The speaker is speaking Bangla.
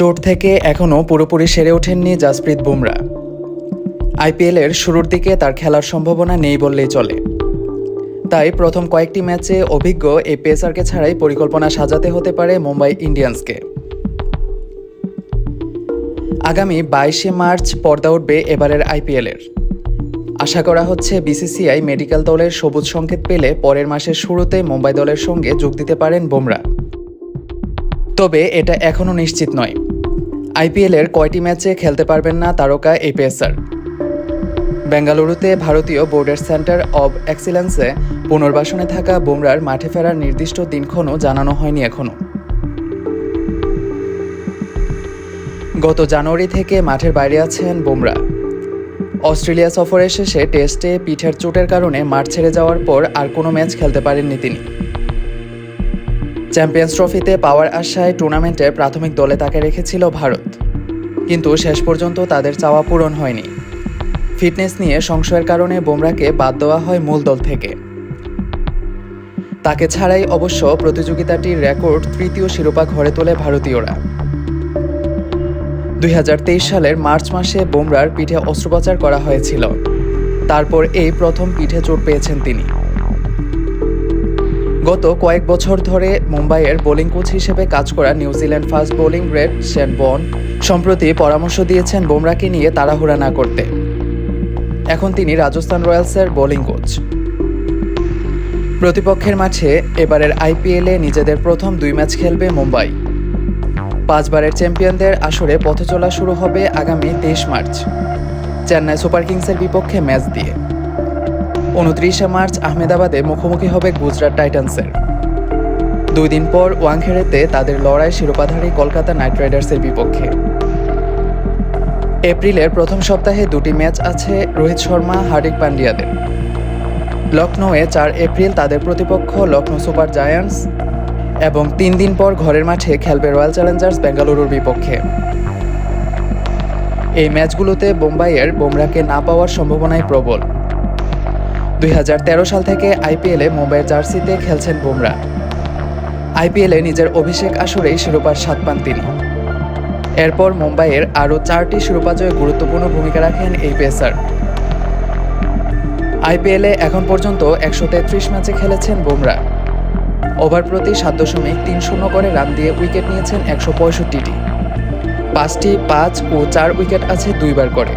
চোট থেকে এখনও পুরোপুরি সেরে ওঠেননি জাসপ্রীত বুমরা। আইপিএলের শুরুর দিকে তার খেলার সম্ভাবনা নেই বললেই চলে। তাই প্রথম কয়েকটি ম্যাচে অভিজ্ঞ এই পেসারকে ছাড়াই পরিকল্পনা সাজাতে হতে পারে মুম্বাই ইন্ডিয়ান্সকে। আগামী 22শে মার্চ পর্দা উঠবে এবারের আইপিএলের। আশা করা হচ্ছে বিসিসিআই মেডিকেল দলের সবুজ সংকেত পেলে পরের মাসের শুরুতে মুম্বাই দলের সঙ্গে যোগ দিতে পারেন বুমরা। তবে এটা এখনও নিশ্চিত নয় আইপিএলের কয়টি ম্যাচে খেলতে পারবেন না তারকা এই পেসার। বেঙ্গালুরুতে ভারতীয় বোর্ডের সেন্টার অব এক্সিলেন্সে পুনর্বাসনে থাকা বুমরার মাঠে ফেরার নির্দিষ্ট দিনক্ষণও জানানো হয়নি এখনও। গত জানুয়ারি থেকে মাঠের বাইরে আছেন বুমরা। অস্ট্রেলিয়া সফরের শেষে টেস্টে পিঠের চোটের কারণে মাঠ ছেড়ে যাওয়ার পর আর কোনো ম্যাচ খেলতে পারেননি তিনি। চ্যাম্পিয়ন্স ট্রফিতে পাওয়ার আশায় টুর্নামেন্টের প্রাথমিক দলে তাকে রেখেছিল ভারত, কিন্তু শেষ পর্যন্ত তাদের চাওয়া পূরণ হয়নি। ফিটনেস নিয়ে সংশয়ের কারণে বুমরাকে বাদ দেওয়া হয় মূল দল থেকে। তাকে ছাড়াই অবশ্য প্রতিযোগিতাটির রেকর্ড তৃতীয় শিরোপা ঘরে তোলে ভারতীয়রা। 2023 সালের মার্চ মাসে বুমরার পিঠে অস্ত্রোপচার করা হয়েছিল। তারপর এই প্রথম পিঠে চোট পেয়েছেন তিনি। গত কয়েক বছর ধরে মুম্বাইয়ের বোলিং কোচ হিসেবে কাজ করা New Zealand fast bowling great Shane বন সম্প্রতি পরামর্শ দিয়েছেন বুমরাকে নিয়ে তাড়াহুড়া না করতে। এখন তিনি রাজস্থান রয়্যালসের বোলিং কোচ। প্রতিপক্ষের মাঠে এবারের আইপিএলে নিজেদের প্রথম 2 ম্যাচ খেলবে মুম্বাই। 5 বারের চ্যাম্পিয়নদের আসরে পথচলা শুরু হবে আগামী 23 মার্চ চেন্নাই সুপার কিংসের বিপক্ষে ম্যাচ দিয়ে। 29শে মার্চ আহমেদাবাদে মুখোমুখি হবে গুজরাট টাইটান্সের। 2 দিন পর ওয়াংখেড়েতে তাদের লড়াই শিরোপাধারী কলকাতা নাইট রাইডার্সের বিপক্ষে। এপ্রিলের প্রথম সপ্তাহে 2টি ম্যাচ আছে রোহিত শর্মা হার্দিক পান্ডিয়াদের। লখনৌয়ে 4 এপ্রিল তাদের প্রতিপক্ষ লখনৌ সুপার জায়ান্টস এবং 3 দিন পর ঘরের মাঠে খেলবে রয়্যাল চ্যালেঞ্জার্স বেঙ্গালুরুর বিপক্ষে। এই ম্যাচগুলোতে মুম্বাইয়ের বুমরাকে না পাওয়ার সম্ভাবনাই প্রবল। 2013 সাল থেকে আইপিএলে মুম্বাইয়ের জার্সিতে খেলছেন বুমরা। আইপিএলে নিজের অভিষেক আসরেই শিরোপার স্বাদ পান তিনি। এরপর মুম্বাইয়ের আরও 4টি শিরোপা জয়ে গুরুত্বপূর্ণ ভূমিকা রাখেন এই পেসার। আইপিএলে এখন পর্যন্ত 133 ম্যাচে খেলেছেন বুমরা। ওভার প্রতি 7.30 করে রান দিয়ে উইকেট নিয়েছেন 165টি। 5টি 5 ও 4 উইকেট আছে 2 বার করে।